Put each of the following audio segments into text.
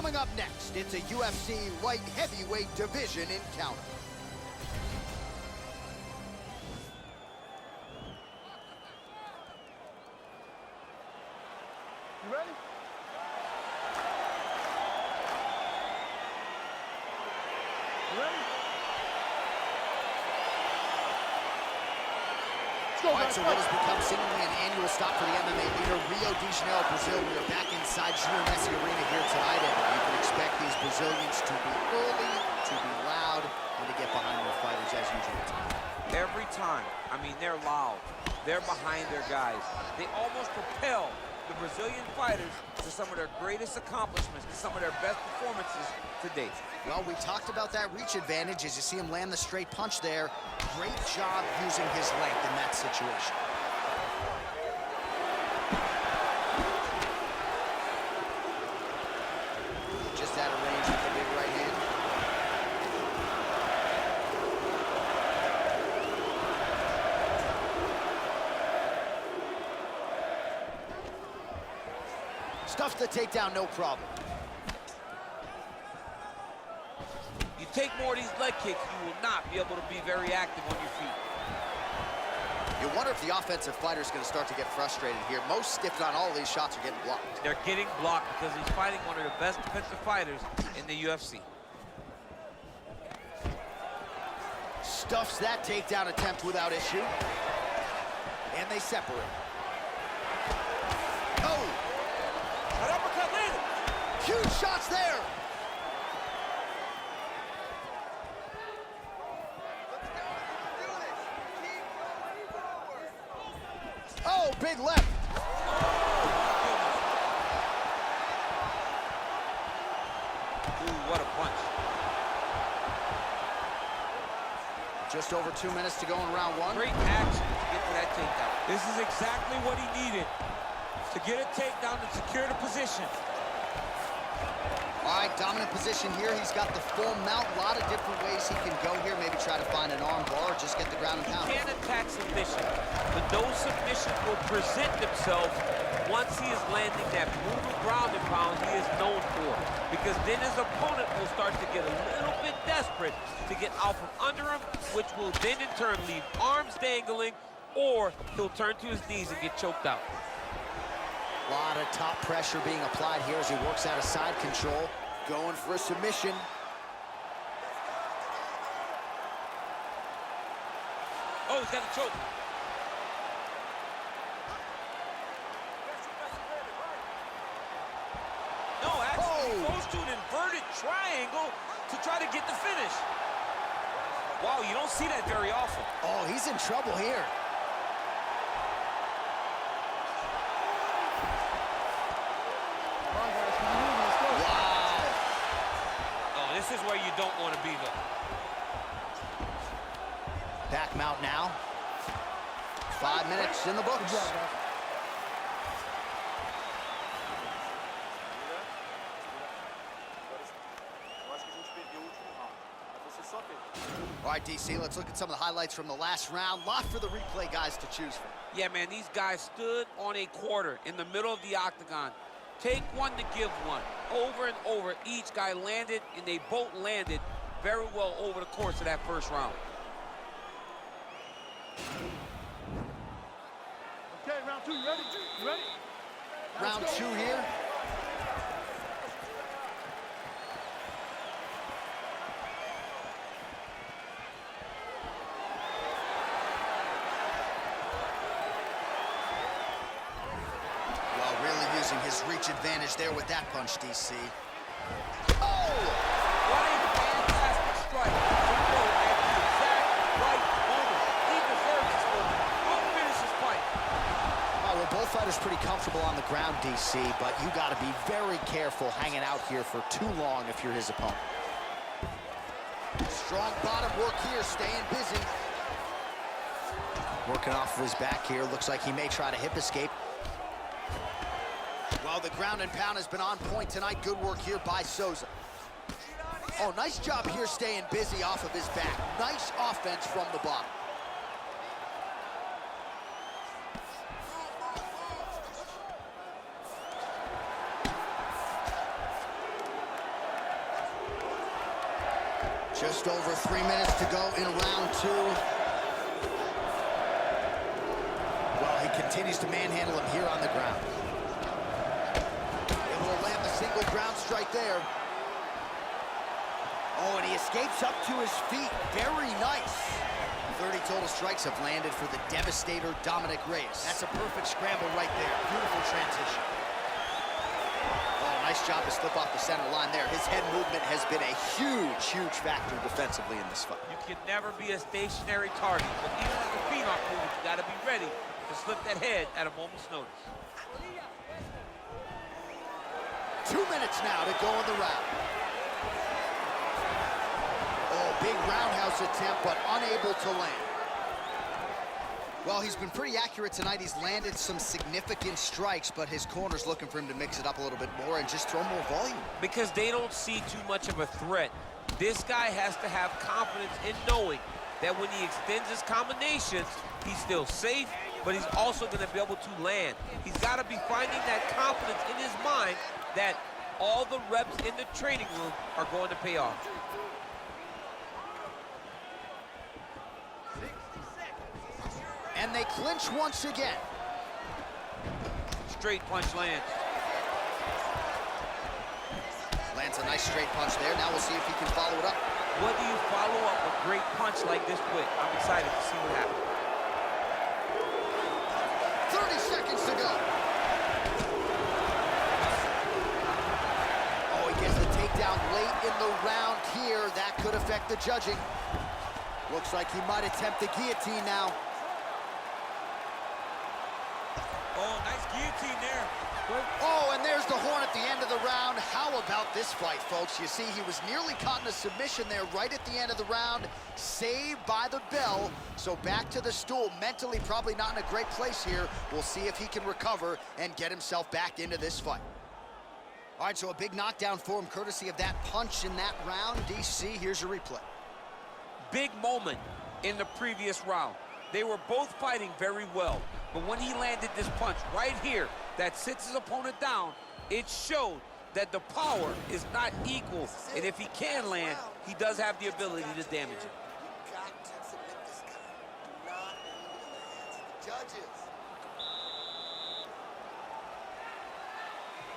Coming up next, it's a UFC light heavyweight division encounter. You ready? You ready? All right, so what has become seemingly an annual stop for the MMA leader, Rio de Janeiro, Brazil. We are back inside Gil Messi Arena here tonight, and you can expect these Brazilians to be early, to be loud, and to get behind their fighters as usual. Every time, I mean, they're loud. They're behind their guys. They almost propel the Brazilian fighters to some of their greatest accomplishments, to some of their best performances to date. Well, we talked about that reach advantage as you see him land the straight punch there. Great job using his length in that situation. Just out of range with the big right hand. Stuffs the takedown, no problem. You take more of these leg kicks, you will not be able to be very active on your feet. You wonder if the offensive fighter is going to start to get frustrated here. Most, if not all of these shots are getting blocked. They're getting blocked because he's fighting one of the best defensive fighters in the UFC. Stuffs that takedown attempt without issue. And they separate. Oh! An uppercut landed! Huge shots there! Oh, big left. Ooh, what a punch. Just over 2 minutes to go in round one. Great action to get to that takedown. This is exactly what he needed, to get a takedown and secure the position. All right, dominant position here. He's got the full mount. A lot of different ways he can go here. Maybe try to find an arm bar or just get the ground and pound. He can attack submission, but those submissions will present themselves once he is landing that brutal ground and pound he is known for. Because then his opponent will start to get a little bit desperate to get out from under him, which will then in turn leave arms dangling, or he'll turn to his knees and get choked out. A lot of top pressure being applied here as he works out of side control. Going for a submission. Oh, he's got a choke. No, actually, he goes to an inverted triangle to try to get the finish. Wow, you don't see that very often. Oh, he's in trouble here. This is where you don't want to be, though. Back mount now. 5 minutes in the books. All right, DC, let's look at some of the highlights from the last round. Lot for the replay guys to choose from. Yeah, man, these guys stood on a quarter in the middle of the octagon. Take one to give one. Over and over, each guy landed, and they both landed very well over the course of that first round. Okay, round two, you ready? You ready? Round two here. His reach advantage there with that punch, DC. Oh! What a fantastic strike to throw at the exact right moment. He deserves this moment. I'll finish this fight. Oh, well, both fighters pretty comfortable on the ground, DC, but you got to be very careful hanging out here for too long if you're his opponent. Strong bottom work here, staying busy. Working off of his back here. Looks like he may try to hip escape. Well, the ground and pound has been on point tonight. Good work here by Souza. Oh, nice job here staying busy off of his back. Nice offense from the bottom. Just over 3 minutes to go in round 2. Well, he continues to manhandle him here on the ground. Able to land the single ground strike there. Oh, and he escapes up to his feet. Very nice. 30 total strikes have landed for the devastator Dominic Reyes. That's a perfect scramble right there. Beautiful transition. Oh, nice job to slip off the center line there. His head movement has been a huge, huge factor defensively in this fight. You can never be a stationary target, but even as a phenom mover, you got to be ready to slip that head at a moment's notice. 2 minutes now to go in the round. Oh, big roundhouse attempt, but unable to land. Well, he's been pretty accurate tonight. He's landed some significant strikes, but his corner's looking for him to mix it up a little bit more and just throw more volume. Because they don't see too much of a threat. This guy has to have confidence in knowing that when he extends his combinations, he's still safe, but he's also going to be able to land. He's got to be finding that confidence in his mind that all the reps in the training room are going to pay off. And they clinch once again. Straight punch lands. Lands a nice straight punch there. Now we'll see if he can follow it up. What do you follow up a great punch like this with? I'm excited to see what happens. 30 seconds to go. Oh, he gets the takedown late in the round here. That could affect the judging. Looks like he might attempt the guillotine now. Oh, nice guillotine there. Oh, and there's the horn at the end of the round. How about this fight, folks? You see, he was nearly caught in a submission there right at the end of the round. Saved by the bell. So back to the stool. Mentally probably not in a great place here. We'll see if he can recover and get himself back into this fight. All right, so a big knockdown for him, courtesy of that punch in that round. DC, here's your replay. Big moment in the previous round. They were both fighting very well, but when he landed this punch right here that sits his opponent down, it showed that the power is not equal, and if he can land, he does have the ability to damage it. You got to submit this guy. Do not leave it in the hands of the judges.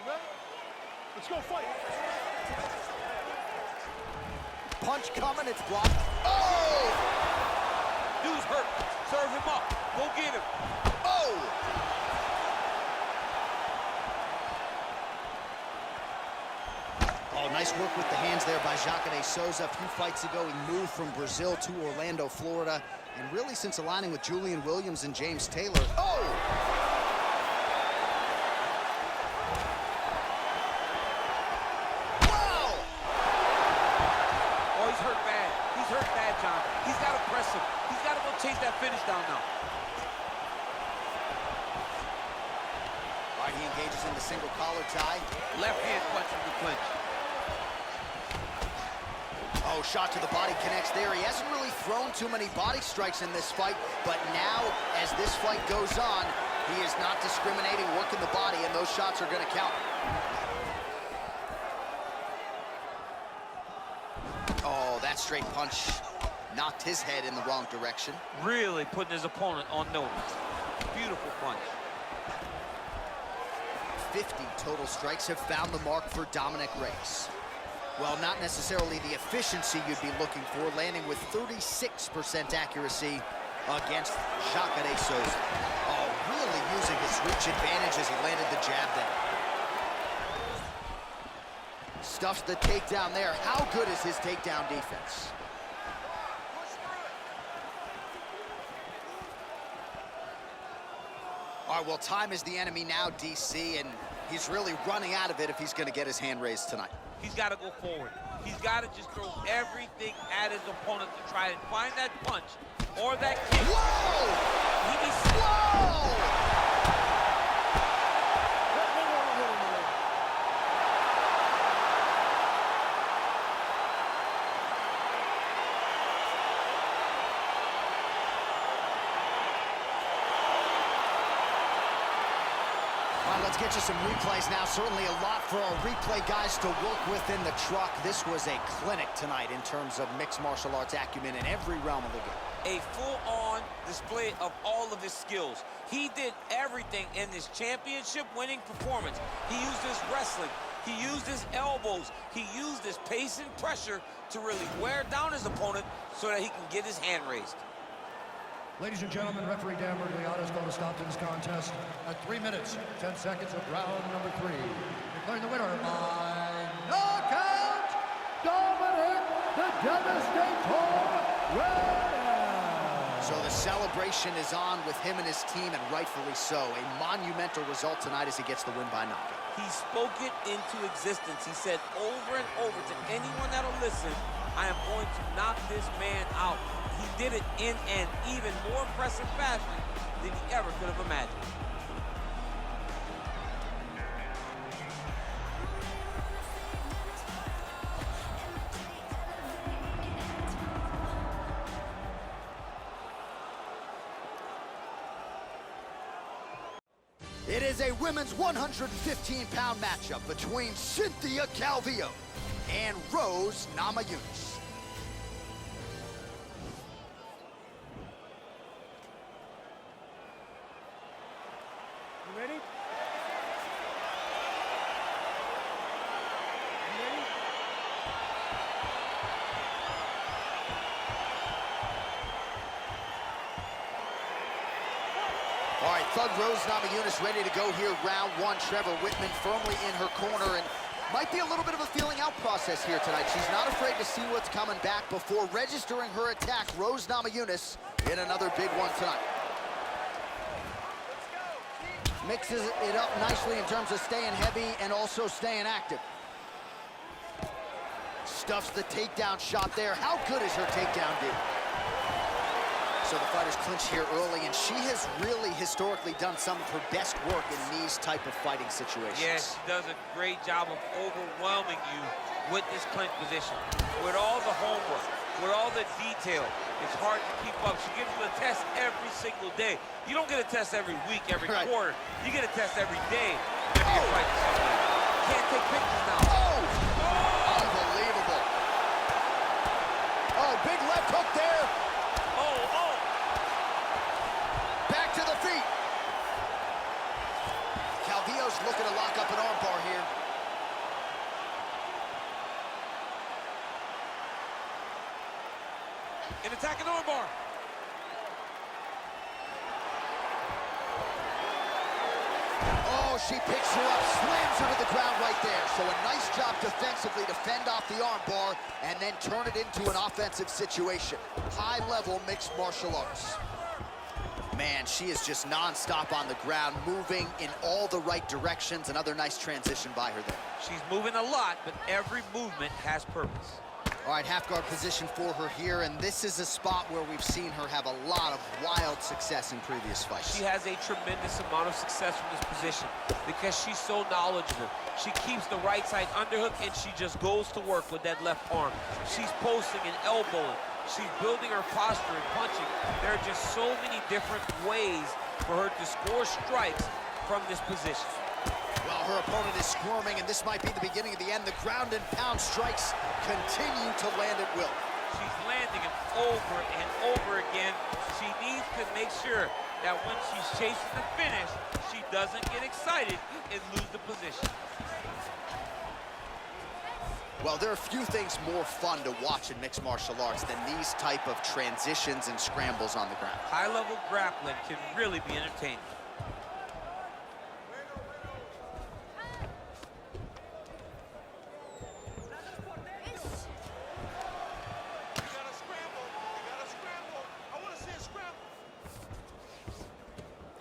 You ready? Let's go fight. Punch coming, it's blocked. Oh! Dude's hurt. Serve him up. Go get him. Oh! Oh, nice work with the hands there by Jacare Souza. A few fights ago, he moved from Brazil to Orlando, Florida. And really, since aligning with Julian Williams and James Taylor. Oh! Wow! Oh, he's hurt bad. He's hurt bad, John. He's got to press him. He's got to go chase that finish down now. All right, he engages in the single collar tie. Left hand punch from the clinch. Oh, shot to the body connects there. He hasn't really thrown too many body strikes in this fight, but now, as this fight goes on, he is not discriminating, working the body, and those shots are going to count. Oh, that straight punch knocked his head in the wrong direction. Really putting his opponent on notice. Beautiful punch. 50 total strikes have found the mark for Dominic Reyes. Well, not necessarily the efficiency you'd be looking for, landing with 36% accuracy against Jacare Souza. Oh, really using his reach advantage as he landed the jab there. Stuffs the takedown there. How good is his takedown defense? All right, well, time is the enemy now, DC, and he's really running out of it if he's going to get his hand raised tonight. He's got to go forward. He's got to just throw everything at his opponent to try and find that punch or that kick. Whoa! He needs Whoa! All right, Let's get you some replays now. Certainly a lot for our replay guys to work with in the truck. This was a clinic tonight in terms of mixed martial arts acumen in every realm of the game. A full-on display of all of his skills. He did everything in this championship-winning performance. He used his wrestling. He used his elbows. He used his pace and pressure to really wear down his opponent so that he can get his hand raised. Ladies and gentlemen, referee Dan Bergliano is going to stop to this contest at 3 minutes, 10 seconds of round number 3. Declaring the winner by knockout, Dominic the Devastator Reyes. So the celebration is on with him and his team, and rightfully so. A monumental result tonight as he gets the win by knockout. He spoke it into existence. He said over and over to anyone that'll listen, I am going to knock this man out. He did it in an even more impressive fashion than he ever could have imagined. It is a women's 115-pound matchup between Cynthia Calvillo and Rose Namajunas. You ready? All right, Thug Rose Namajunas ready to go here, round 1. Trevor Whitman firmly in her corner, and might be a little bit of a feeling out process here tonight. She's not afraid to see what's coming back before registering her attack. Rose Namajunas in another big one tonight. Mixes it up nicely in terms of staying heavy and also staying active. Stuffs the takedown shot there. How good is her takedown, dude? So the fighters clinch here early, and she has really historically done some of her best work in these type of fighting situations. Yes, she does a great job of overwhelming you with this clinch position. With all the homework, with all the detail, it's hard to keep up. She gives you a test every single day. You don't get a test every week, every quarter. You get a test every day whenever you're fighting somebody. Can't take pictures now. Unbelievable. Oh, big left hook there. Back to the feet. Calvillo's looking to lock up an armbar here. An attacking armbar. Oh, she picks her up, slams her to the ground right there. So a nice job defensively to fend off the armbar and then turn it into an offensive situation. High-level mixed martial arts. Man, she is just non-stop on the ground, moving in all the right directions. Another nice transition by her there. She's moving a lot, but every movement has purpose. All right, half guard position for her here, and this is a spot where we've seen her have a lot of wild success in previous fights. She has a tremendous amount of success from this position because she's so knowledgeable. She keeps the right side underhook, and she just goes to work with that left arm. She's posting and elbowing. She's building her posture and punching. There are just so many different ways for her to score strikes from this position. Well, her opponent is squirming, and this might be the beginning of the end. The ground and pound strikes continue to land at will. She's landing them over and over again. She needs to make sure that when she's chasing the finish, she doesn't get excited and lose the position. Well, there are few things more fun to watch in mixed martial arts than these type of transitions and scrambles on the ground. High-level grappling can really be entertaining.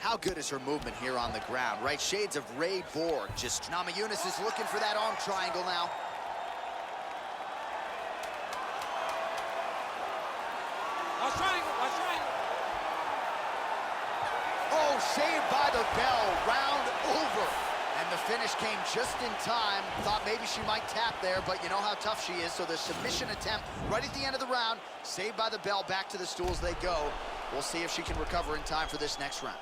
How good is her movement here on the ground, right? Shades of Ray Borg. Just Namajunas is looking for that arm triangle now. Oh, saved by the bell, round over. And the finish came just in time. Thought maybe she might tap there, but you know how tough she is. So the submission attempt right at the end of the round, saved by the bell, back to the stools they go. We'll see if she can recover in time for this next round.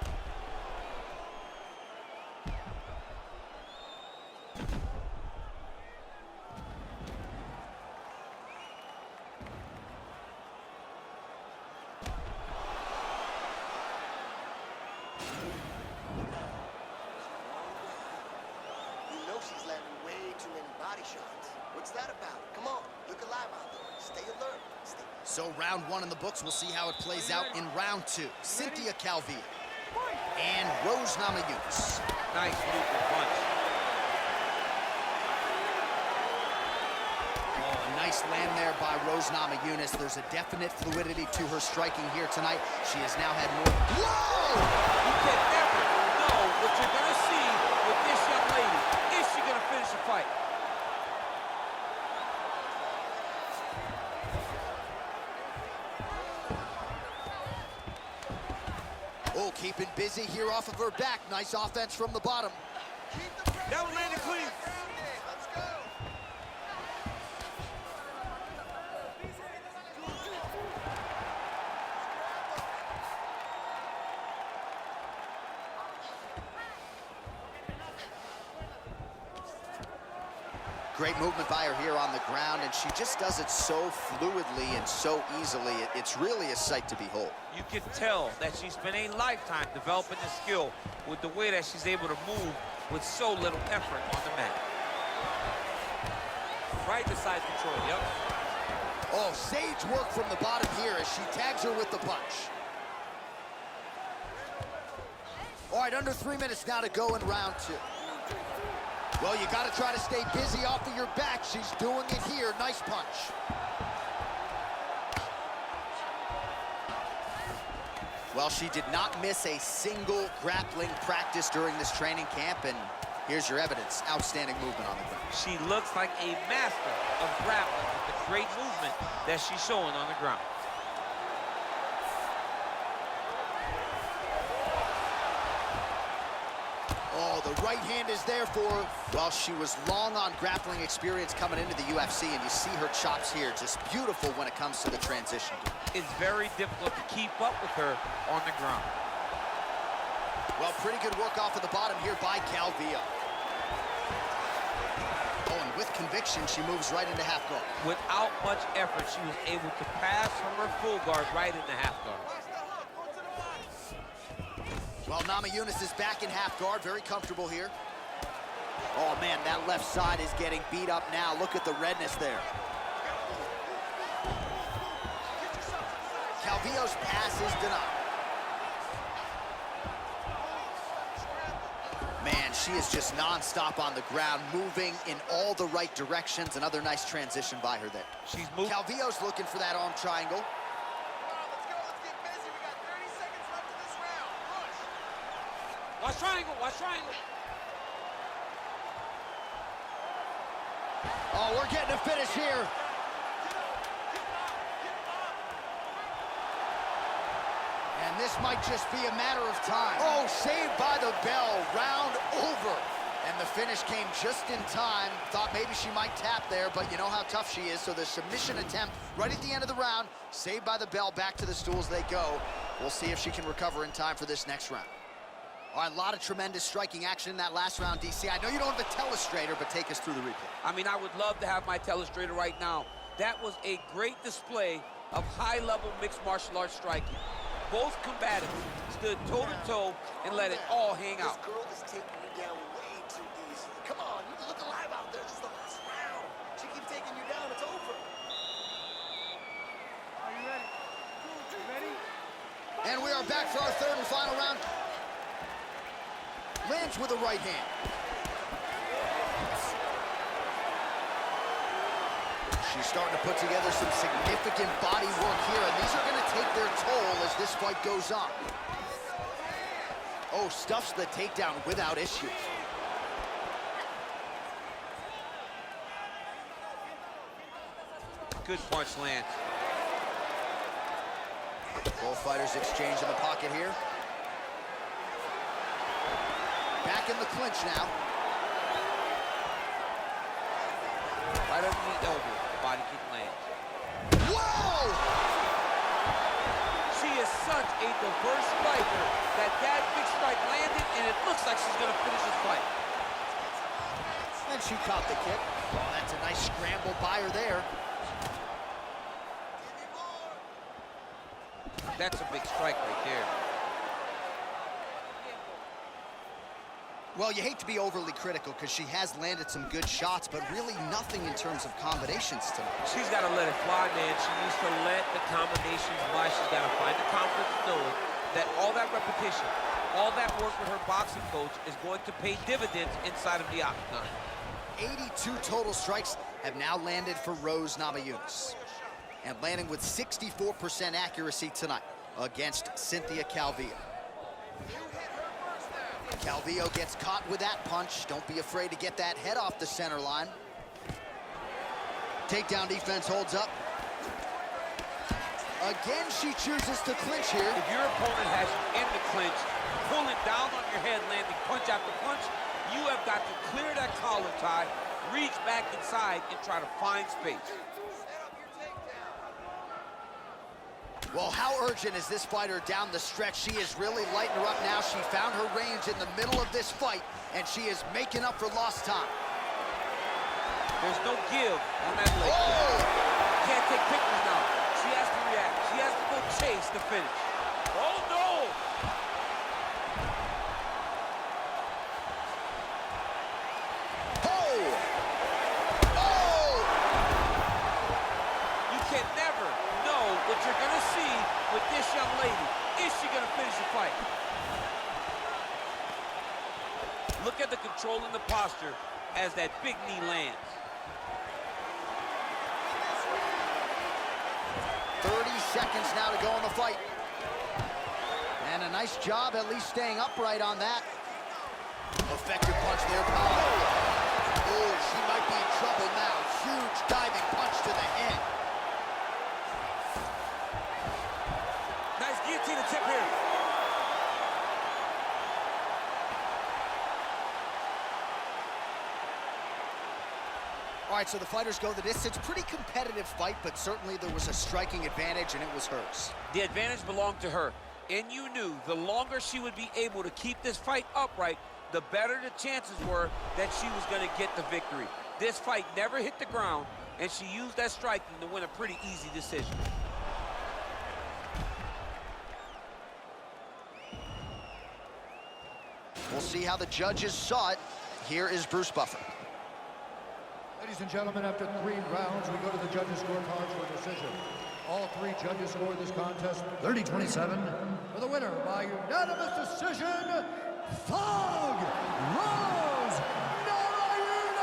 body shots. What's that about? Come on, look alive out there. Stay alert. Stay... So round one in the books, we'll see how it plays out in round two. Cynthia Calvillo and Rose Namajunas. Nice looping punch. Oh, a nice land there by Rose Namajunas. There's a definite fluidity to her striking here tonight. She has now had more... Whoa! You can never know what you're going to see with this young lady. Is she going to finish the fight? Oh, keeping busy here off of her back. Nice offense from the bottom. That one landed clean. Let's go. Great movement by her here on the ground, and she just does it so fluidly and so easily. It's really a sight to behold. You can tell that she spent a lifetime developing the skill with the way that she's able to move with so little effort on the mat. Right to side control, yep. Oh, sage work from the bottom here as she tags her with the punch. All right, under 3 minutes now to go in round two. Well, you got to try to stay busy off of your back. She's doing it here. Nice punch. Well, she did not miss a single grappling practice during this training camp, and here's your evidence. Outstanding movement on the ground. She looks like a master of grappling with the great movement that she's showing on the ground. Oh, the right hand is there for her. Well, she was long on grappling experience coming into the UFC, and you see her chops here. Just beautiful when it comes to the transition. It's very difficult to keep up with her on the ground. Well, pretty good work off of the bottom here by Calvillo. Oh, and with conviction, she moves right into half guard. Without much effort, she was able to pass from her full guard right into half guard. Well, Namajunas is back in half guard, very comfortable here. Oh, man, that left side is getting beat up now. Look at the redness there. Calvillo's pass is denied. Man, she is just nonstop on the ground, moving in all the right directions. Another nice transition by her there. She's moving. Calvillo's looking for that arm triangle. Watch triangle, watch triangle. Oh, we're getting a finish here. And this might just be a matter of time. Oh, saved by the bell, round over. And the finish came just in time. Thought maybe she might tap there, but you know how tough she is. So the submission attempt right at the end of the round, saved by the bell, back to the stools they go. We'll see if she can recover in time for this next round. All right, a lot of tremendous striking action in that last round, DC. I know you don't have a telestrator, but take us through the replay. I mean, I would love to have my telestrator right now. That was a great display of high-level mixed martial arts striking. Both combatants stood toe-to-toe and let it all hang out. This girl is taking you down way too easily. Come on, you look alive out there. This is the last round. She keeps taking you down. It's over. Are you ready? You ready? And we are back for our third and final round. Lands with a right hand. She's starting to put together some significant body work here, and these are going to take their toll as this fight goes on. Oh, stuffs the takedown without issue. Good punch, Lance. Both fighters exchange in the pocket here. Back in the clinch now. Right under the elbow, the body kick lands. Whoa! She is such a diverse striker that big strike landed, and it looks like she's going to finish this fight. And she caught the kick. Oh, that's a nice scramble by her there. That's a big strike right there. Well, you hate to be overly critical because she has landed some good shots, but really nothing in terms of combinations tonight. She's got to let it fly, man. She needs to let the combinations fly. She's got to find the confidence knowing that all that repetition, all that work with her boxing coach is going to pay dividends inside of the octagon. 82 total strikes have now landed for Rose Namajunas, and landing with 64% accuracy tonight against Cynthia Calvillo. Calvillo gets caught with that punch. Don't be afraid to get that head off the center line. Takedown defense holds up. Again, she chooses to clinch here. If your opponent has you in the clinch, pulling down on your head, landing punch after punch, you have got to clear that collar tie, reach back inside, and try to find space. Well, how urgent is this fighter down the stretch? She is really lighting her up now. She found her range in the middle of this fight, and she is making up for lost time. There's no give on that leg. Oh! Can't take pictures now. She has to react. She has to go chase the finish. Oh, no! Can never know what you're going to see with this young lady. Is she going to finish the fight? Look at the control and the posture as that big knee lands. 30 seconds now to go in the fight. And a nice job at least staying upright on that. Effective punch there, Paul. Oh, she might be in trouble now. Huge diving punch to the head. Nice guillotine tip here. All right, so the fighters go the distance. Pretty competitive fight, but certainly there was a striking advantage, and it was hers. The advantage belonged to her, and you knew the longer she would be able to keep this fight upright, the better the chances were that she was going to get the victory. This fight never hit the ground, and she used that striking to win a pretty easy decision. We'll see how the judges saw it. Here is Bruce Buffer. Ladies and gentlemen, after 3 rounds, we go to the judges' scorecards for decision. All 3 judges scored this contest 30-27 for the winner by unanimous decision, Thug Rose Namajunas!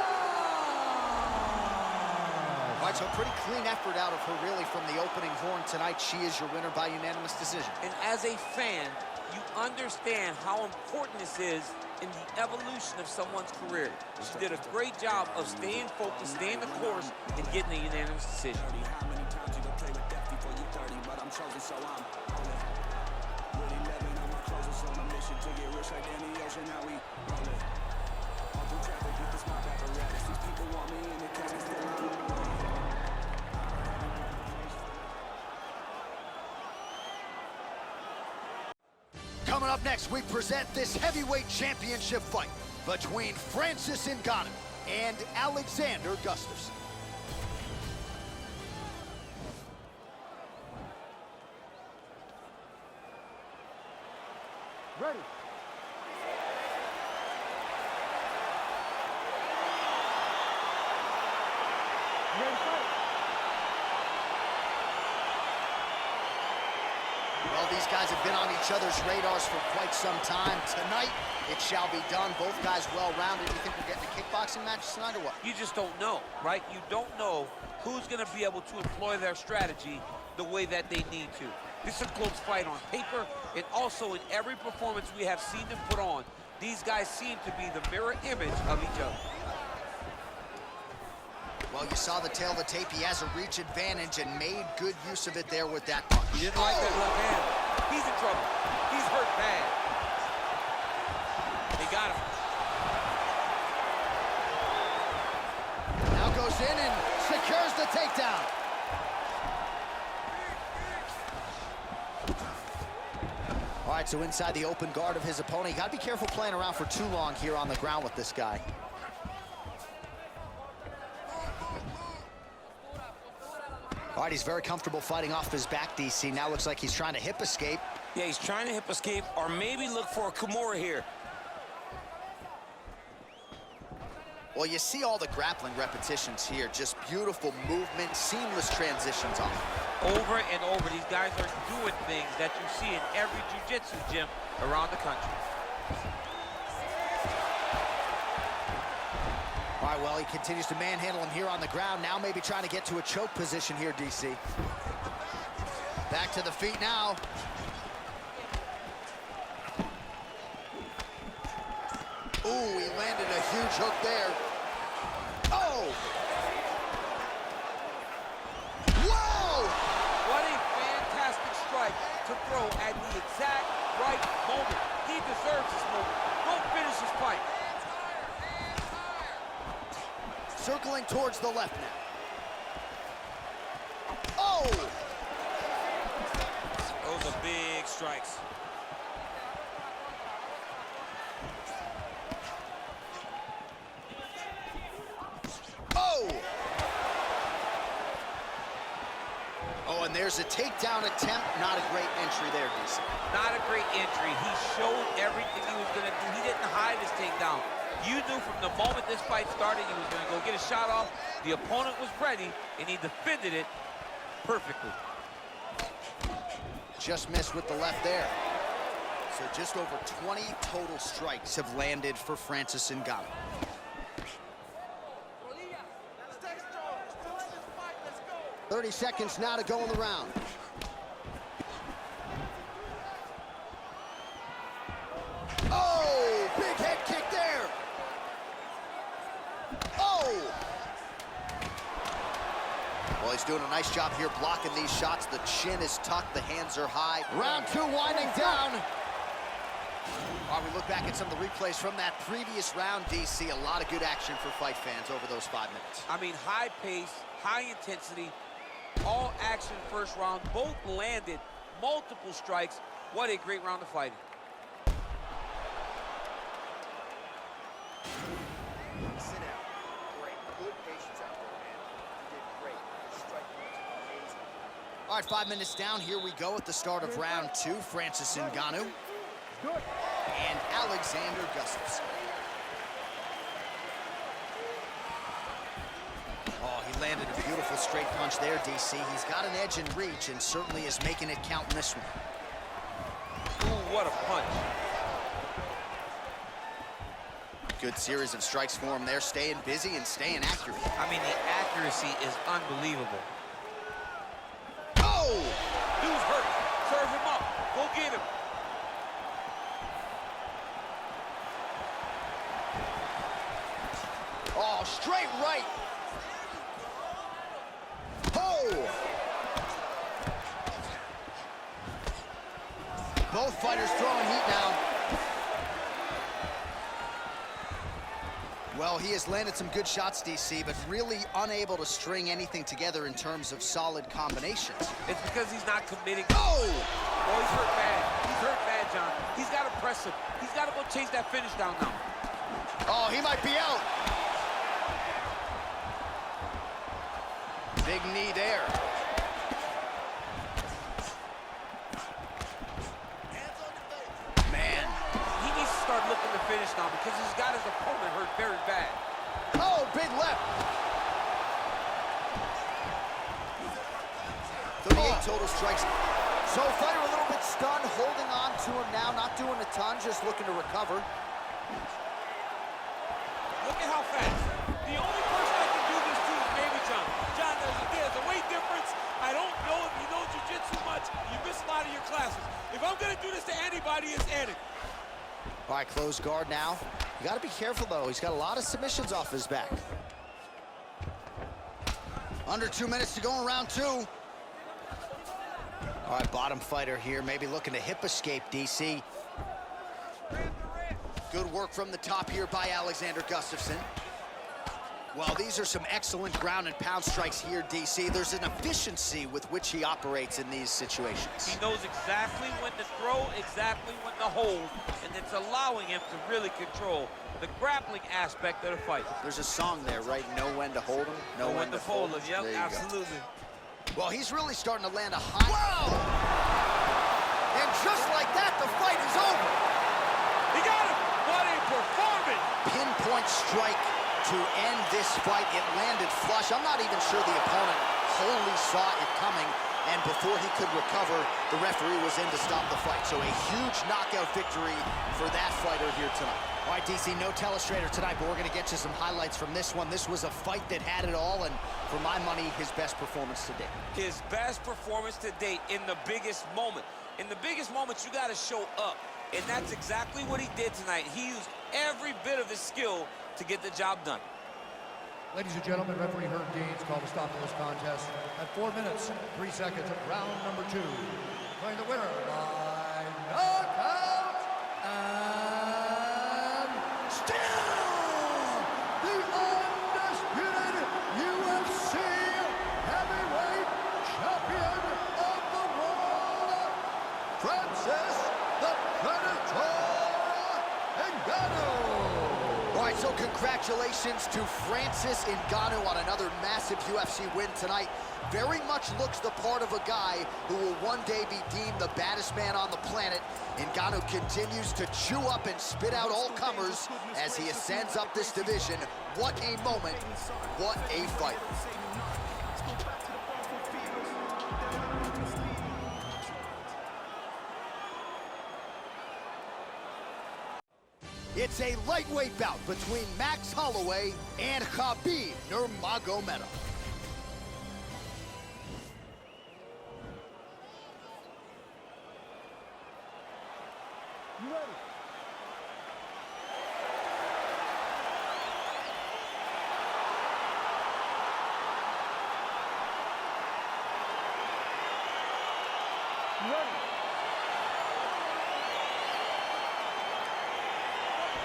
All right, so a pretty clean effort out of her, really, from the opening horn tonight. She is your winner by unanimous decision. And as a fan, you understand how important this is in the evolution of someone's career. She did a great job of staying focused, staying the course, and getting a unanimous decision. Coming up next, we present this heavyweight championship fight between Francis Ngannou and Alexander Gustafsson. Ready. Ready to fight. Well, these guys have been on each other's radars for quite some time. Tonight, it shall be done. Both guys well-rounded. You think we're getting a kickboxing match tonight or what? You just don't know, right? You don't know who's going to be able to employ their strategy the way that they need to. This is a close fight on paper, and also in every performance we have seen them put on, these guys seem to be the mirror image of each other. Well, you saw the tail of the tape. He has a reach advantage and made good use of it there with that punch. He didn't like that left hand. He's in trouble. He's hurt bad. They got him. Now goes in and secures the takedown. All right, so inside the open guard of his opponent. You got to be careful playing around for too long here on the ground with this guy. All right, he's very comfortable fighting off his back, DC. Now looks like he's trying to hip escape. Yeah, he's trying to hip escape or maybe look for a Kimura here. Well, you see all the grappling repetitions here. Just beautiful movement, seamless transitions off. Over and over, these guys are doing things that you see in every jiu-jitsu gym around the country. All right, well, he continues to manhandle him here on the ground. Now maybe trying to get to a choke position here, DC. Back to the feet now. Ooh, he landed a huge hook there. Oh! Whoa! What a fantastic strike to throw at the exact right moment. He deserves this moment. Go finish his fight. Circling towards the left now. Oh! Those are big strikes. Oh! Oh, and there's a takedown attempt. Not a great entry there, DC. Not a great entry. He showed everything he was going to do. He didn't hide his takedown. You knew from the moment this fight started he was going to go get a shot off. The opponent was ready, and he defended it perfectly. Just missed with the left there. So just over 20 total strikes have landed for Francis Ngannou. Stay strong. Still in this fight. Let's go. 30 seconds now to go in the round. Oh, big head kick there. Oh! Well, he's doing a nice job here blocking these shots. The chin is tucked, the hands are high. Round two winding down. While we look back at some of the replays from that previous round, DC, a lot of good action for fight fans over those 5 minutes. I mean, high pace, high intensity, all action first round. Both landed multiple strikes. What a great round of fighting. Sit down. Great. Good patience out there, man. You did great. Your strike was amazing. All right, 5 minutes down. Here we go at the start of round two. Francis Ngannou and Alexander Gustafsson. Oh, he landed a beautiful straight punch there, DC. He's got an edge in reach and certainly is making it count in this one. Ooh, what a punch. Good series of strikes for him there, staying busy and staying accurate. I mean, the accuracy is unbelievable. Oh! Dude's hurt. Serve him up. Go get him. Oh, straight right. Oh! Both fighters throwing heat now. Well, he has landed some good shots, DC, but really unable to string anything together in terms of solid combinations. It's because he's not committing. Oh! Oh, he's hurt bad. He's hurt bad, John. He's got to press him. He's got to go chase that finish down now. Oh, he might be out. Big knee there. Hands on your face. Man. He needs to start looking to finish now because he's got his opponent hurt very bad. Oh, big left. 38 total strikes. So fighter a little bit stunned, holding on to him now, not doing a ton, just looking to recover. Look at how fast. The only person that can do this too is maybe John. John, there's a weight difference. I don't know if you know jiu-jitsu much. You miss a lot of your classes. If I'm going to do this to anybody, it's Eddie. All right, close guard now. You got to be careful, though. He's got a lot of submissions off his back. Under 2 minutes to go in round two. All right, bottom fighter here, maybe looking to hip escape, DC. Good work from the top here by Alexander Gustafsson. Well, these are some excellent ground and pound strikes here, DC. There's an efficiency with which he operates in these situations. He knows exactly when to throw, exactly when to hold, and it's allowing him to really control the grappling aspect of the fight. There's a song there, right? Know when to hold him, Know when to fold him. Yep, There you go. absolutely. Well, he's really starting to land a high. Wow! And just like that, the fight is over. He got him! What a performance! Pinpoint strike to end this fight. It landed flush. I'm not even sure the opponent wholly saw it coming, and before he could recover, the referee was in to stop the fight. So a huge knockout victory for that fighter here tonight. All right, DC, no telestrator tonight, but we're going to get you some highlights from this one. This was a fight that had it all, and for my money, his best performance to date. His best performance to date in the biggest moment. In the biggest moments, you got to show up, and that's exactly what he did tonight. He used every bit of his skill to get the job done. Ladies and gentlemen, referee Herb Deans called a stop to this contest at 4 minutes, 3 seconds of round number 2. Playing the winner by knockout and still the undisputed UFC heavyweight champion of the world, Francis the Predator Ngannou. All right, so congratulations to Francis Ngannou on another massive UFC win tonight. Very much looks the part of a guy who will one day be deemed the baddest man on the planet. Ngannou continues to chew up and spit out all comers as he ascends up this division. What a moment, what a fight. It's a lightweight bout between Max Holloway and Khabib Nurmagomedov. You ready? You ready?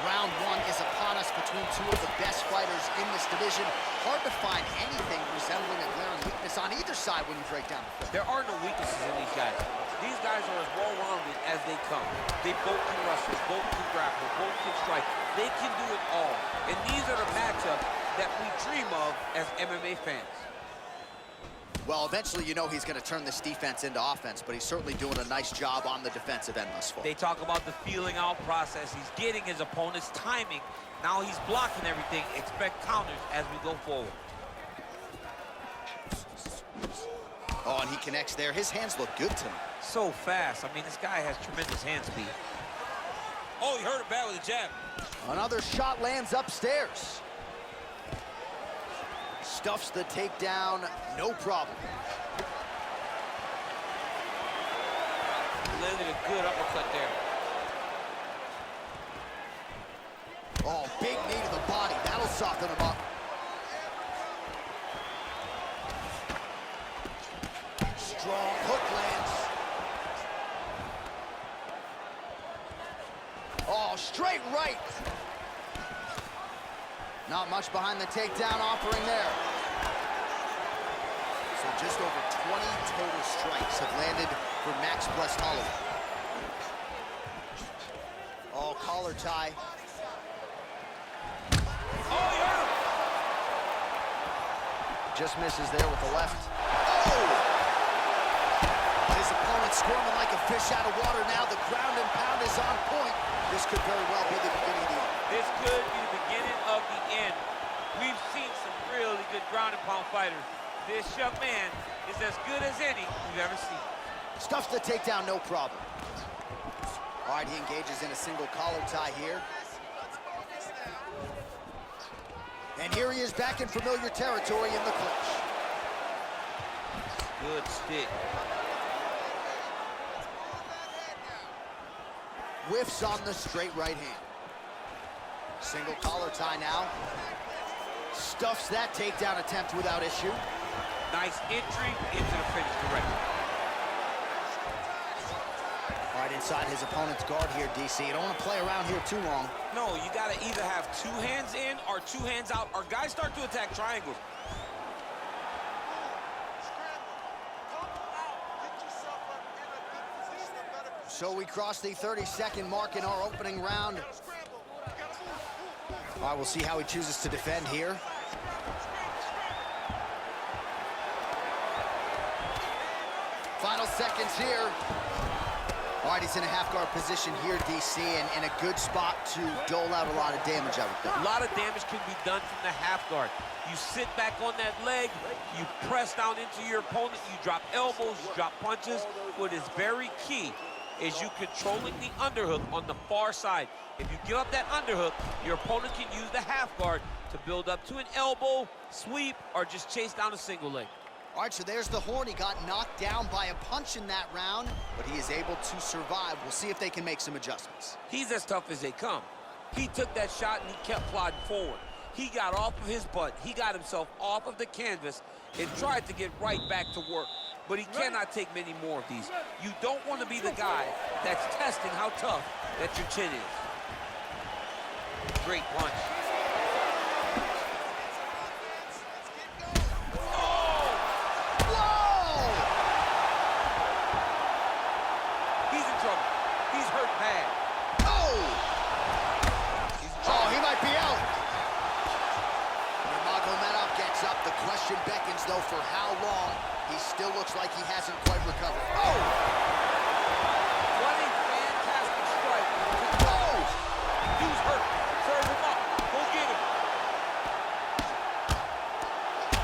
Round 1 is upon us between two of the best fighters in this division. Hard to find anything resembling a glaring weakness on either side when you break down the film. There are no weaknesses in these guys. These guys are as well-rounded as they come. They both can wrestle, both can grapple, both can strike. They can do it all. And these are the matchups that we dream of as MMA fans. Well, eventually you know he's going to turn this defense into offense, but he's certainly doing a nice job on the defensive end thus far. They talk about the feeling out process. He's getting his opponent's timing. Now he's blocking everything. Expect counters as we go forward. Oh, and he connects there. His hands look good tonight. So fast. I mean, this guy has tremendous hand speed. Oh, he hurt it bad with a jab. Another shot lands upstairs. Stuffs the takedown, no problem. Landed a good uppercut there. Oh, big knee to the body. That'll soften him up. Strong hook lands. Oh, straight right. Not much behind the takedown offering there. So just over 20 total strikes have landed for Max plus Holloway. Oh, collar tie. Oh, yeah! Just misses there with the left. Oh! His opponent squirming like a fish out of water now. The ground and pound is on point. This could very well be the beginning of the end. This could be the beginning of the end. We've seen some really good ground and pound fighters. This young man is as good as any we've ever seen. Stuffs the takedown, no problem. All right, he engages in a single collar tie here. And here he is back in familiar territory in the clinch. Good stick. Whiffs on the straight right hand. Single collar tie now. Stuffs that takedown attempt without issue. Nice entry into the finish directly. All right, inside his opponent's guard here, DC. You don't want to play around here too long. No, you got to either have two hands in or two hands out, or guys start to attack triangles. So we cross the 30-second mark in our opening round. All right, we'll see how he chooses to defend here. Final seconds here. All right, he's in a half-guard position here, DC, and in a good spot to dole out a lot of damage, I would think. A lot of damage can be done from the half guard. You sit back on that leg, you press down into your opponent, you drop elbows, you drop punches. What is very key is you controlling the underhook on the far side. If you give up that underhook, your opponent can use the half guard to build up to an elbow, sweep, or just chase down a single leg. All right, so there's the horn. He got knocked down by a punch in that round, but he is able to survive. We'll see if they can make some adjustments. He's as tough as they come. He took that shot and he kept plodding forward. He got off of his butt. He got himself off of the canvas and tried to get right back to work. But he cannot take many more of these. You don't want to be the guy that's testing how tough that your chin is. Great punch. Beckons, though, for how long. He still looks like he hasn't quite recovered. Oh! What a fantastic strike. Oh! Dude's hurt. Serve him up. Go get him.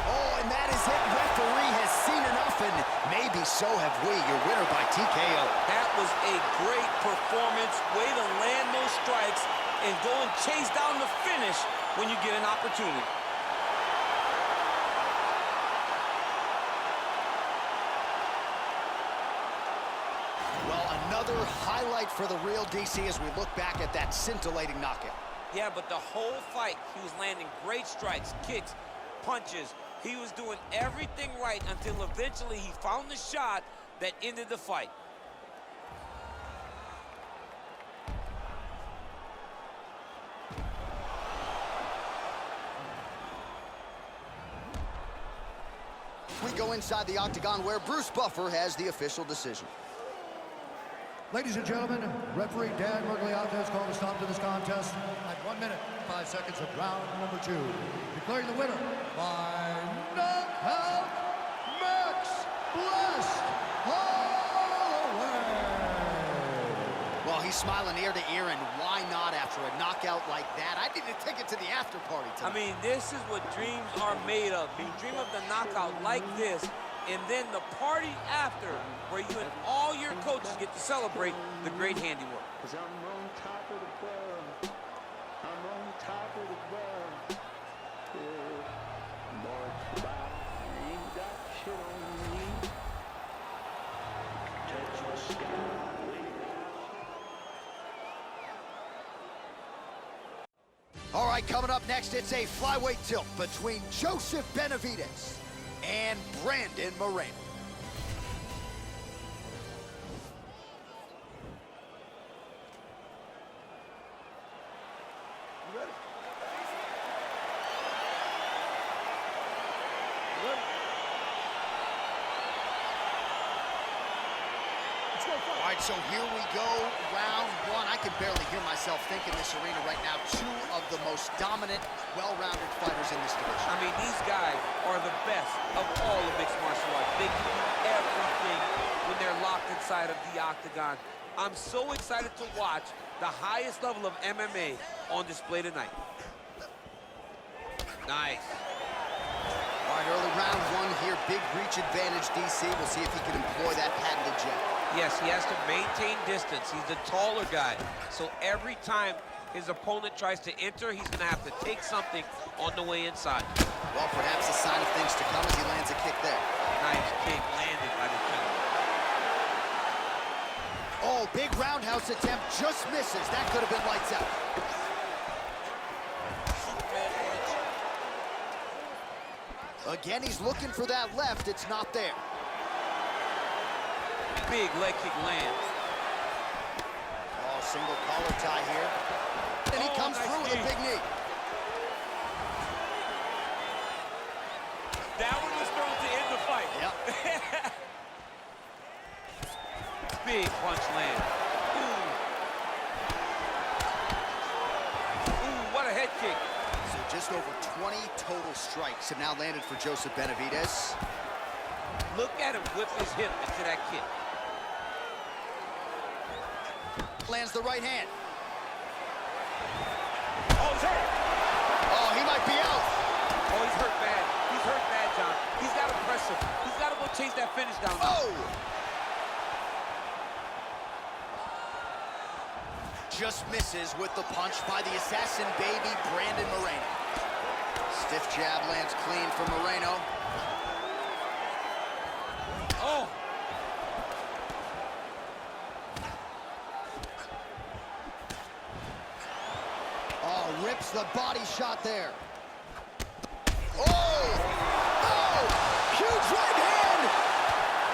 Oh, and that is it. Referee has seen enough, and maybe so have we. Your winner by TKO. That was a great performance. Way to land those strikes and go and chase down the finish when you get an opportunity. Another highlight for the real DC as we look back at that scintillating knockout. Yeah, but the whole fight, he was landing great strikes, kicks, punches. He was doing everything right until eventually he found the shot that ended the fight. We go inside the octagon where Bruce Buffer has the official decision. Ladies and gentlemen, referee Dan Murgliata has called a stop to this contest at 1 minute, 5 seconds of round number 2. Declaring the winner by knockout, Max Blessed Holloway. Well, he's smiling ear to ear, and why not after a knockout like that? I need a ticket to the after party tonight. I mean, this is what dreams are made of. You dream of the knockout like this, and then the party after, where you and all your coaches get to celebrate the great handiwork. 'Cause I'm on top of the world. I'm on top of the world. Yeah. Boy, I ain't got shit on me. Touch the sky. All right, coming up next, it's a flyweight tilt between Joseph Benavidez and Brandon Moreno. You ready? All right, so here we go, round 1. I can barely hear myself think in this arena right now. 2 of the most dominant, well-rounded fighters in this division. I mean, these guys are the best of all of mixed martial arts. They can do everything when they're locked inside of the octagon. I'm so excited to watch the highest level of MMA on display tonight. Nice. All right, early round 1 here, big reach advantage, DC. We'll see if he can employ that patented jab. Yes, he has to maintain distance. He's the taller guy. So every time his opponent tries to enter, he's going to have to take something on the way inside. Well, perhaps a sign of things to come as he lands a kick there. Nice kick landed by the gentleman. Oh, big roundhouse attempt, just misses. That could have been lights out. Again, he's looking for that left. It's not there. Big leg kick lands. Oh, single collar tie here. And he comes nice through with a big knee. That one was thrown to end the fight. Yep. Big punch land. Ooh. Ooh, what a head kick. So just over 20 total strikes have now landed for Joseph Benavidez. Look at him whip his hip into that kick. Lands the right hand. Oh, he's hurt. Oh, he might be out. Oh, he's hurt bad. He's hurt bad, John. He's got to press him. He's got to go chase that finish down. Oh! Just misses with the punch by the assassin baby, Brandon Moreno. Stiff jab lands clean from Moreno. Oh! Oh, rips the body shot there. Oh! Oh! Huge right hand!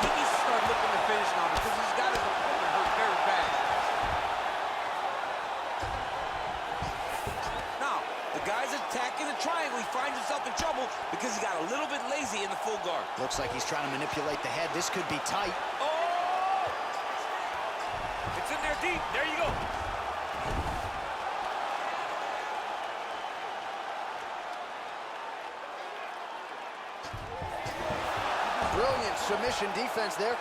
He needs to start looking to finish now because he's got his opponent hurt very bad. Now, the guy's attacking the triangle. He finds himself in trouble because he got a little bit lazy in the full guard. Looks like he's trying to manipulate the head. This could be tight. Oh! It's in there deep. There you go. Brilliant submission defense there.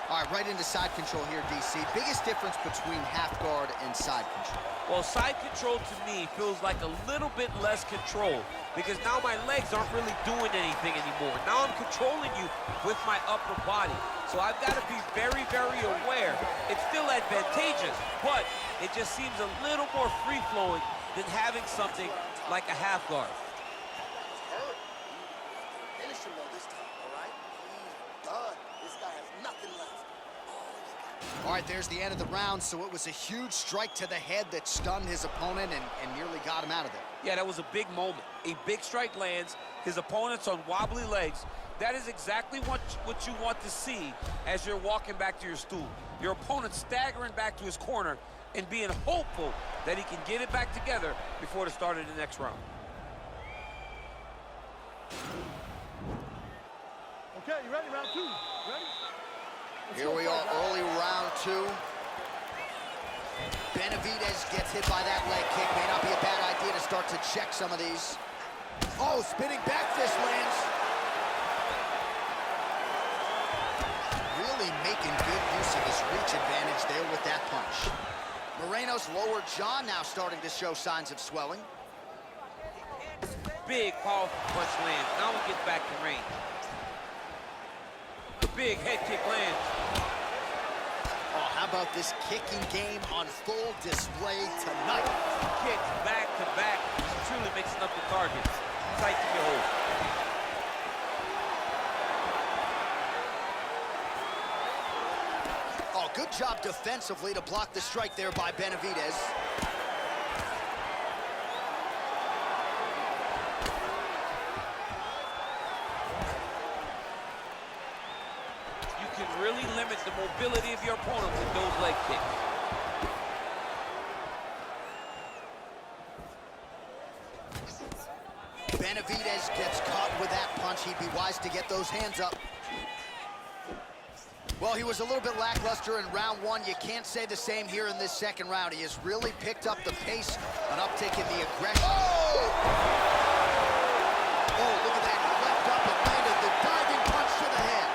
All right, right into side control here, DC. Biggest difference between half guard and side control. Well, side control to me feels like a little bit less control because now my legs aren't really doing anything anymore. Now I'm controlling you with my upper body. So I've got to be very, very aware. It's still advantageous, but it just seems a little more free-flowing than having something like a half guard. Hurt. Finish him though this time, all right? He's done. This guy has nothing left. All right, there's the end of the round, so it was a huge strike to the head that stunned his opponent and nearly got him out of there. Yeah, that was a big moment. A big strike lands, his opponent's on wobbly legs. That is exactly what you want to see as you're walking back to your stool. Your opponent staggering back to his corner and being hopeful that he can get it back together before the start of the next round. Okay, you ready? Round two. Ready? Here we are, early round two. Benavidez gets hit by that leg kick. May not be a bad idea to start to check some of these. Oh, spinning back fist lands. Really making good use of his reach advantage there with that punch. Moreno's lower jaw now starting to show signs of swelling. Big, powerful punch lands. Now he gets back to range. The big head kick lands. Oh, how about this kicking game on full display tonight? Kicks back to back. He's truly mixing up the targets. Tight to behold. Oh, good job defensively to block the strike there by Benavidez. You can really limit the mobility of your opponent with those leg kicks. Benavidez gets caught with that punch. He'd be wise to get those hands up. Well, he was a little bit lackluster in round one. You can't say the same here in this second round. He has really picked up the pace, an uptick in the aggression. Oh! Oh, look at that. He leapt up and landed the diving punch to the head.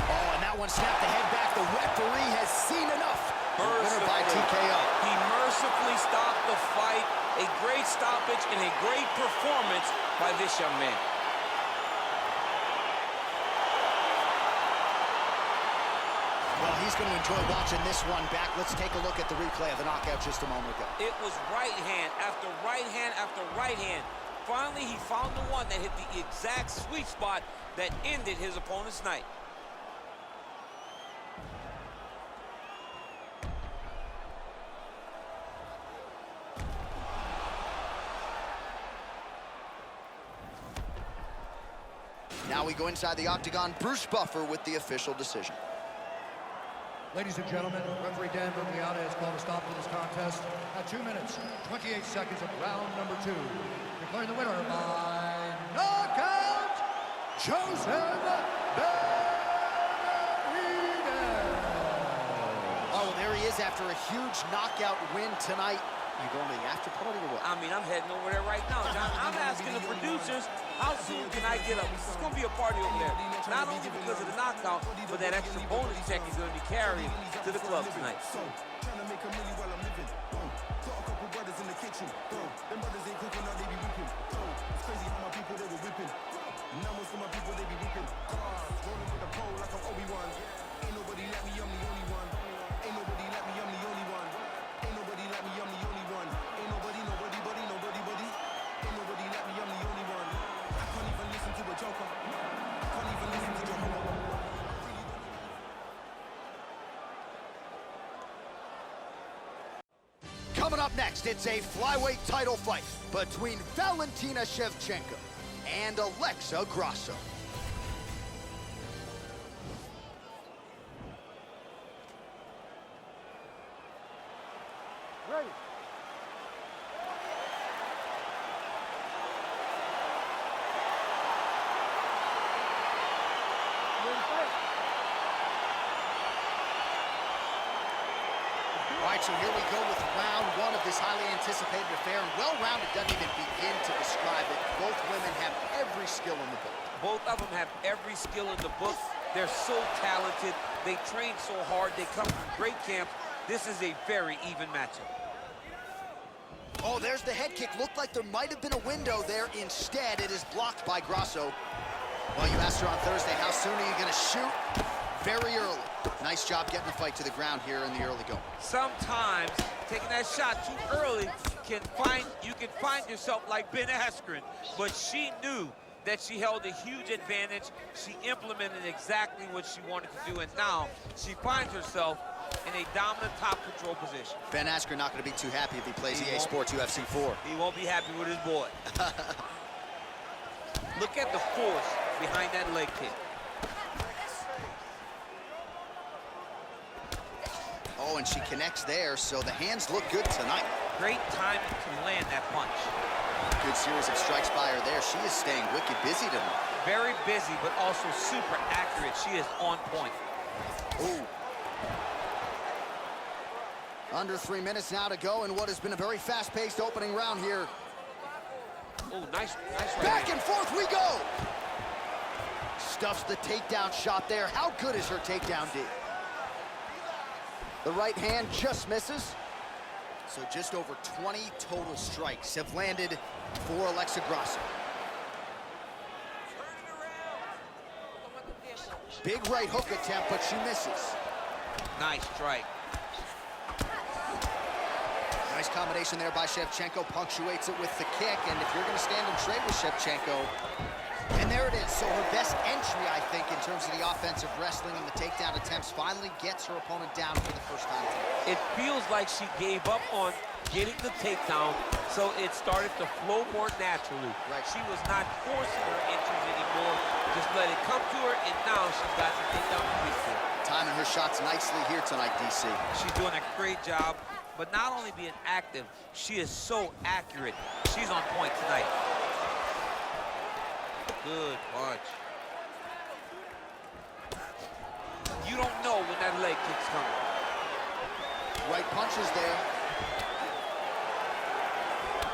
Oh, and that one snapped the head back. The referee has seen enough. Winner by TKO. He mercifully stopped the fight. A great stoppage and a great performance by this young man. Well, he's going to enjoy watching this one back. Let's take a look at the replay of the knockout just a moment ago. It was right hand after right hand after right hand. Finally, he found the one that hit the exact sweet spot that ended his opponent's night. Now we go inside the octagon. Bruce Buffer with the official decision. Ladies and gentlemen, referee Dan Bergliata has called a stop to this contest at 2 minutes, 28 seconds of round number 2. Declaring the winner by knockout, Joseph Benavidez. Oh, there he is after a huge knockout win tonight. You going to the after party or what? I mean, I'm heading over there right now, John. I'm asking the producers, how soon can I get up? It's going to be a party over there. Not only because of the knockout, but that extra bonus check he's going to be carrying to the club tonight. Trying to make a million while I'm living. Got a couple brothers in the kitchen. Them brothers ain't cooking, now they be whipping. It's crazy how my people, they were whipping. Now most of my people, they be whipping. Cars, rolling with the pole like I'm Obi-Wan. Ain't nobody like me, I'm the only one. Ain't nobody like me, I'm the only one. Ain't nobody like me, I'm the only one. Ain't nobody, nobody, buddy, nobody, buddy. Ain't nobody like me, I'm the only one. I can't even listen to a joker. Can't even listen to Jehovah. Coming up next, it's a flyweight title fight between Valentina Shevchenko and Grasso. Ready. All right, so here we go with round one of this highly anticipated affair. And well-rounded doesn't even begin to describe it. Both women have every skill in the book. Both of them have every skill in the book. They're so talented. They train so hard. They come from great camps. This is a very even matchup. Oh, there's the head kick. Looked like there might have been a window there. Instead, it is blocked by Grasso. Well, you asked her on Thursday, how soon are you going to shoot? Very early. Nice job getting the fight to the ground here in the early going. Sometimes taking that shot too early you can find yourself like Ben Askren, but she knew that she held a huge advantage. She implemented exactly what she wanted to do, and now she finds herself in a dominant top control position. Ben Askren not going to be too happy if he plays EA Sports UFC 4. He won't be happy with his boy. Look at the force behind that leg kick. Oh, and she connects there, so the hands look good tonight. Great timing to land that punch. Good series of strikes by her there. She is staying wicked busy tonight. Very busy, but also super accurate. She is on point. Ooh. Under 3 minutes now to go in what has been a very fast-paced opening round here. Oh, nice right Back hand. and forth we go. Stuffs the takedown shot there. How good is her takedown D? The right hand just misses. So just over 20 total strikes have landed for Grasso. Big right hook attempt, but she misses. Nice strike. Nice combination there by Shevchenko, punctuates it with the kick, and if you're going to stand and trade with Shevchenko, and there it is. So her best entry, I think, in terms of the offensive wrestling and the takedown attempts, finally gets her opponent down for the first time today. It feels like she gave up on getting the takedown, so it started to flow more naturally. Right. She was not forcing her entries anymore, just let it come to her, and now she's got the takedown to beat her. Timing her shots nicely here tonight, DC. She's doing a great job, but not only being active, she is so accurate. She's on point tonight. Good punch. You don't know when that leg kick's coming. Right punches there.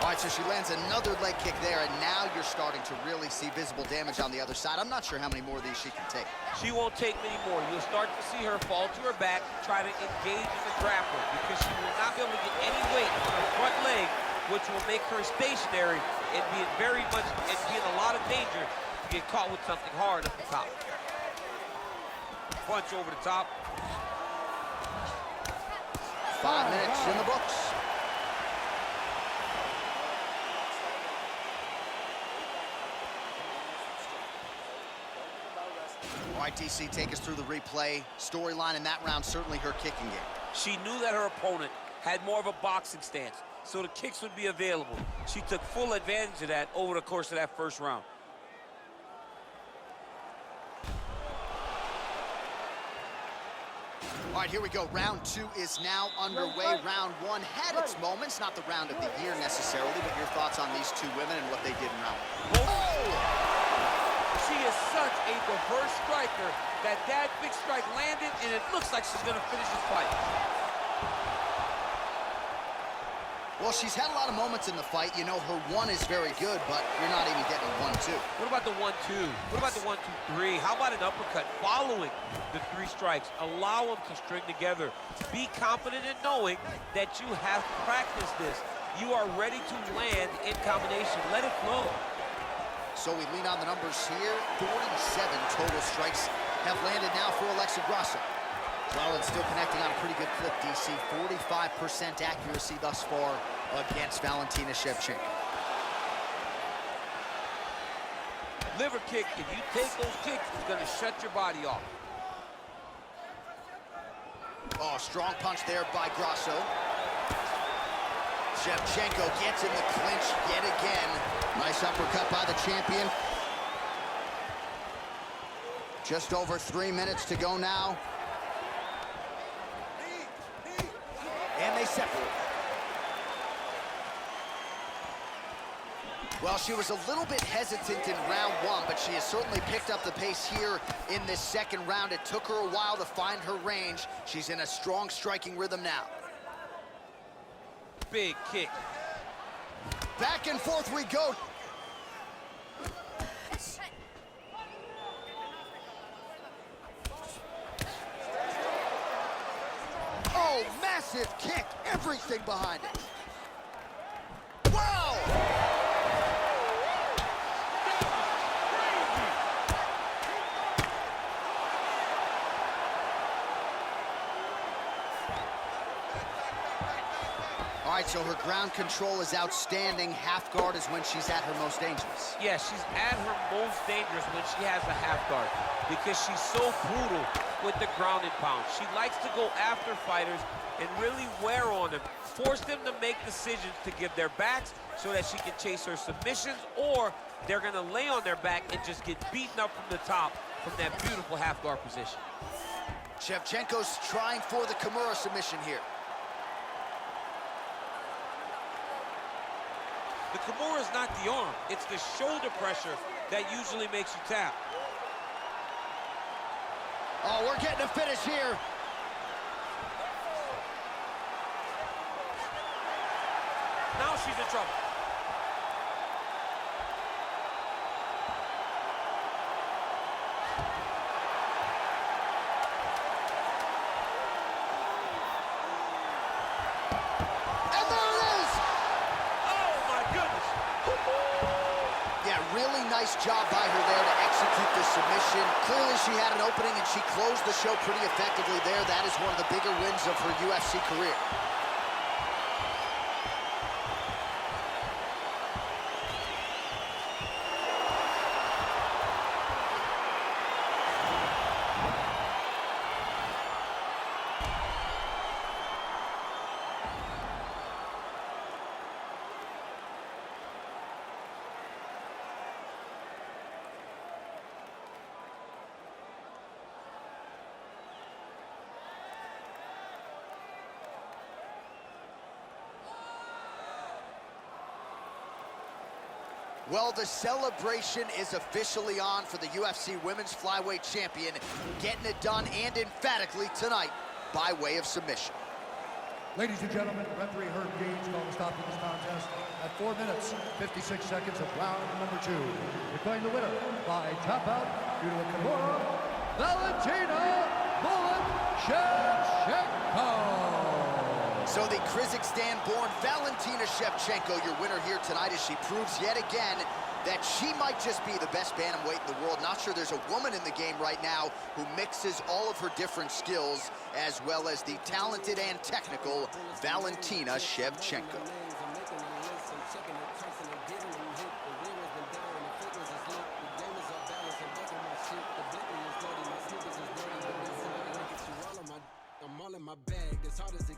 All right, so she lands another leg kick there, and now you're starting to really see visible damage on the other side. I'm not sure how many more of these she can take. She won't take many more. You'll start to see her fall to her back, try to engage in the grappling, because she will not be able to get any weight on her front leg, which will make her stationary and be in a lot of danger to get caught with something hard at the top. Punch over the top. 5 minutes in the books. All right, DC, take us through the replay. Storyline in that round, certainly her kicking game. She knew that her opponent had more of a boxing stance, so the kicks would be available. She took full advantage of that over the course of that first round. All right, here we go. Round 2 is now underway. Round 1 had its moments, not the round of the year necessarily, but your thoughts on these two women and what they did in round 1. Oh! She is such a diverse striker that big strike landed, and it looks like she's going to finish this fight. Well, she's had a lot of moments in the fight. You know, her one is very good, but you're not even getting 1-2. What about the 1-2? What about the 1-2-3? How about an uppercut following the 3 strikes? Allow them to string together. Be confident in knowing that you have practiced this. You are ready to land in combination. Let it flow. So we lean on the numbers here. 47 total strikes have landed now for Alexa Grasso. Well, and still connecting on a pretty good clip, DC. 45% accuracy thus far against Valentina Shevchenko. Liver kick, if you take those kicks, it's gonna shut your body off. Oh, strong punch there by Grasso. Shevchenko gets in the clinch yet again. Nice uppercut by the champion. Just over 3 minutes to go now. And they separate. Well, she was a little bit hesitant in round 1, but she has certainly picked up the pace here in this second round. It took her a while to find her range. She's in a strong striking rhythm now. Big kick. Back and forth we go. Oh, massive kick. Everything behind it. Wow! All right, so her ground control is outstanding. Half guard is when she's at her most dangerous. Yeah, she's at her most dangerous when she has a half guard because she's so brutal with the ground and pound. She likes to go after fighters and really wear on them, force them to make decisions to give their backs so that she can chase her submissions, or they're gonna lay on their back and just get beaten up from the top from that beautiful half guard position. Shevchenko's trying for the Kimura submission here. The Kimura is not the arm, it's the shoulder pressure that usually makes you tap. Oh, we're getting a finish here. Now she's in trouble. And there it is! Oh my goodness! Yeah, really nice job by her there to execute the submission. Clearly she had an opening and she closed the show pretty effectively there. That is one of the bigger wins of her UFC career. Well, the celebration is officially on for the UFC Women's Flyweight Champion, getting it done and emphatically tonight by way of submission. Ladies and gentlemen, referee Herb Deans called a stop to this contest at 4 minutes, 56 seconds of round number 2. Declaring the winner by tap out due to a Kimura, Valentina Shevchenko. So the Kazakhstan-born Valentina Shevchenko, your winner here tonight, as she proves yet again that she might just be the best bantamweight in the world. Not sure there's a woman in the game right now who mixes all of her different skills, as well as the talented and technical Valentina Shevchenko. I'm all in my bag, as hard as